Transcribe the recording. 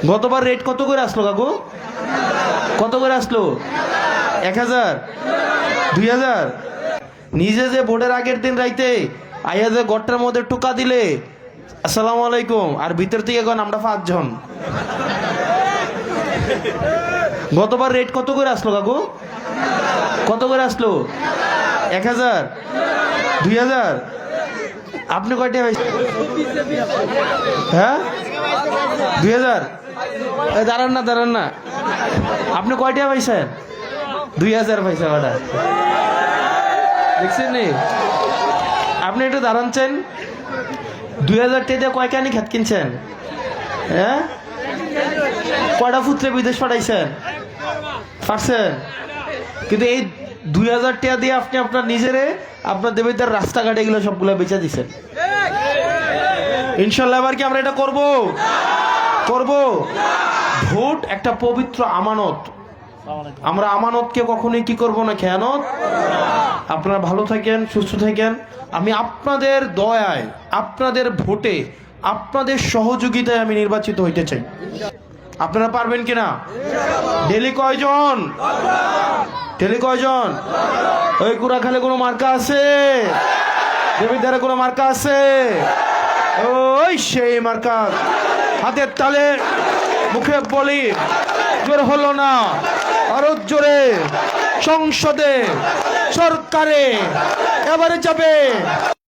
গতবার রেট কত করে আসলো কাকু? কত করে আসলো? 1000, 2000? নিজে যে ভোটের আগের দিন রাইতে আইয়া যে গড়টার মধ্যে টোকা দিলে আসসালামু আলাইকুম, আর ভিতর থেকে গন আমরা 5 জন। গতবার রেট কত করে আসলো কাকু? কত করে আসলো? 1000, 2000? আপনি কয়টা পাইছেন? হ্যাঁ, 2000? দাঁড়ান না, আপনি কয়টা পাইছেন? 2000 পাইছে ওটা, দেখছেন নি? আপনি একটু দাঁড়ানছেন। 2000 টাকা দিয়ে কয় কানি খাত কিনছেন? হ্যাঁ, কয়টা পুত্রে বিদেশ পাঠাইছেন? পারছেন? কিন্তু এই 2000 টাকা দিয়ে আপনি আপনার নিজেরে, আপনার দেবীদের রাস্তাঘাটে এগুলো সবগুলো বেচে দিচ্ছেন। ইনশাল্লাহ এবার কি আমরা এটা করব? ভোট একটা পবিত্র আমানত। আমরা আমানতকে কখনোই কি করব না, খেয়ানত। আপনারা ভালো থাকেন, সুস্থ থাকেন। আমি আপনাদের দয়ায়, আপনাদের ভোটে, আপনাদের সহযোগিতায় আমি নির্বাচিত হইতে চাই। আপনারা পারবেন কিনা? ডেলি কয়জন? ওই কুড়াখালে কোনো মার্কা আছে? দেবীদারে কোনো মার্কা আছে? ওই সেই মার্কা, হাতের তালে মুখে বলি, জোর হলো না, আরো জোরে। সংসদে, সরকারে এবারে যাবে